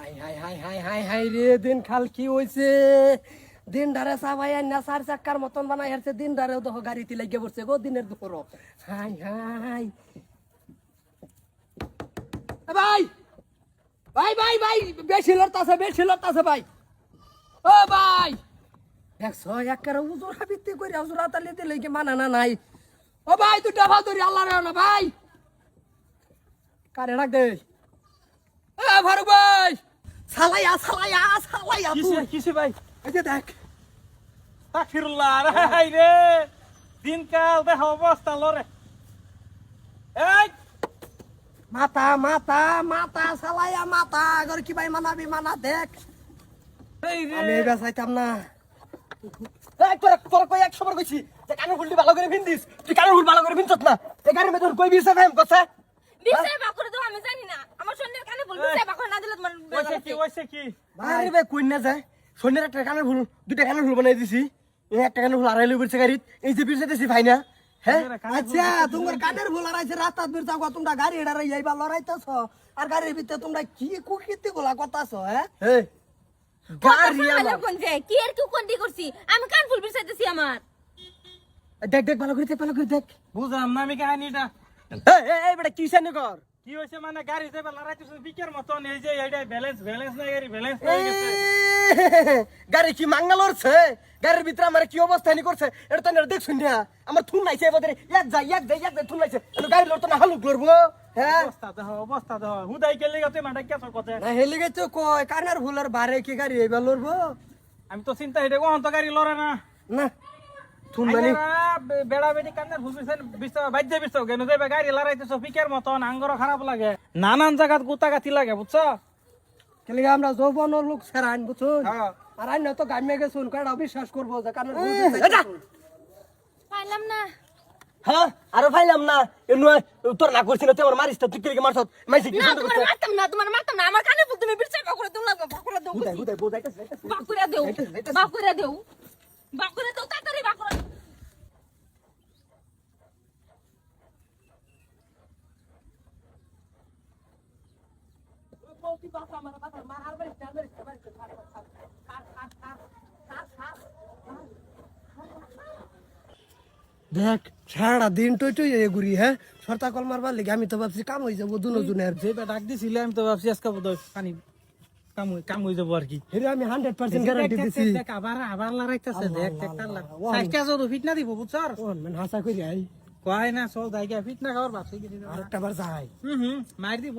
high high high high high high রে দিন খাল কি হইছে দিন ধারে সাবাই না চার চাক্কার মতন বানাই হারছে দিন ধারে দেখো গাড়িতে লাগিয়ে পড়ছে গো দিনের দুপুর হাই হাই ভাই ভাই ভাই ভাই বেশি লড়তাছে ভাই ও ভাই দেখছো একেবারে উজুরা ভিত্তি করে উজুরা তালিতে লেগে মানা না নাই ও ভাই তুই ডাবা ধরি আল্লাহ রে না ভাই কারে ডাক দে ফারুক ভাই সালাইয়া কিসে ভাই এই যে দেখ আখিরুল্লাহ রে রে দিনকাল দেখ অবস্থা লরে এই মাথা সালাইয়া মাথা আগর কি ভাই মানাবি মানা দেখ এই রে আমি এবার চাইতাম না এই তোর কই 100 বার কইছি যে কানের ফুলটি ভালো করে ভিন্দিস তুই কানের ফুল ভালো করে ভিনছত না এই গাড়ির মধ্যে কই বিছে ফেম কছে বিছে বাকুরে তো আমি জানি না আমার সন্ধ্যের কানে বল বিছে বাকুরে না দিলে তোমার ওইছে কি আরে ভাই কই না যায় সন্ধ্যের একটা কানের ফুল দুইটা কানের ফুল বানাই দিছি এই একটা কানের ফুল আড়াইলে বিরছে গাড়িত এই যে বিরছে দেছি ভাই না হ্যাঁ আচ্ছা তোমার কানের ফুল আড়াইছে রাস্তা বিরছা গো তোমরা গাড়ি এড়ারে যাইবা লড়াইতেছ আর গাড়ির ভিতরে তোমরা কি কুকিতি গোলা করতাছ হ্যাঁ এই গাড়ি ভালো কোন যে কি আর কি কোন দি করছি আমি কান ফুল বিছাইতেছি আমার দেখ ভালো করে দেখ বুঝলাম না আমি কাহিনীটা এই বেটা কি জানি কর কি হইছে মানে গাড়ি যাবে লড়াইতেছে বিকের মতন এই যে এইটা ব্যালেন্স নাই গাড়ি ব্যালেন্স নাই গেছে গাড়ি কি মাঙ্গালোরছে গাড়ির ভিতরে আমার কি অবস্থা নি করছে এটা তো দেখ শুনিয়া আমার থুন নাইছে এবারে এক যাই থুন নাইছে গাড়ি লড়তো না হালুক লড়বো হ্যাঁ অবস্থা দেহ হুদাই গেলে গতে মাডা কেছ কথা না হেলি গেছো কয় কানের ফুলের বারে কি গাড়ি এবার লড়বো আমি তো চিন্তা হেডে কোন তো গাড়ি লড়ে না না থুন মানে বেড়া বেড়ি কান্নার ভুলছেন বিস্তার বাইজে বিস্তার কেন যাবে গাড়ি লড়াইতেছ পিকের মতন আঙ্গর খারাপ লাগে নানান জায়গাত গুতাগাতি লাগে বুঝছো কেলে আমরা যৌবনের লোক সেরাইন বুঝুন হ্যাঁ আর আইন তো গামে গেছুন কয়টা বিশ্বাস করবো যে কানের পাইলাম না হ্যাঁ আরো ফাইলাম না তোর না করছিল তুই আমার মারিস তো তুই কি মারছত মাইছি কি না তোমার মারতাম না আমার কানে ফুল তুমি বিছাই বাকুরে তুমি লাগবে বাকুরে দাও বুঝাই বোঝাইতেছে বাকুরে দাও তাড়াতাড়ি বাকুরে দেখ সারা দিন টই ঘুরি হ্যাঁ সরতা কল মারবার লেগে আমি তো ভাবছি কাম হয়ে যাবো দুজনের যেটা ডাক দিছিলে আমি তো ভাবছি আজকে বোধ পানি কাম হয়ে যাবো আর কি হেরে আমি 100% গ্যারান্টি দিছি দেখ আবার লড়াইতেছে দেখ সাইজটা যত ফিট না দিব বুঝছো মানে হাসা করি আই কয় না চল জায়গা ফিট না খাওয়ার ভাবছি আরেকটা বার যাই মার দিব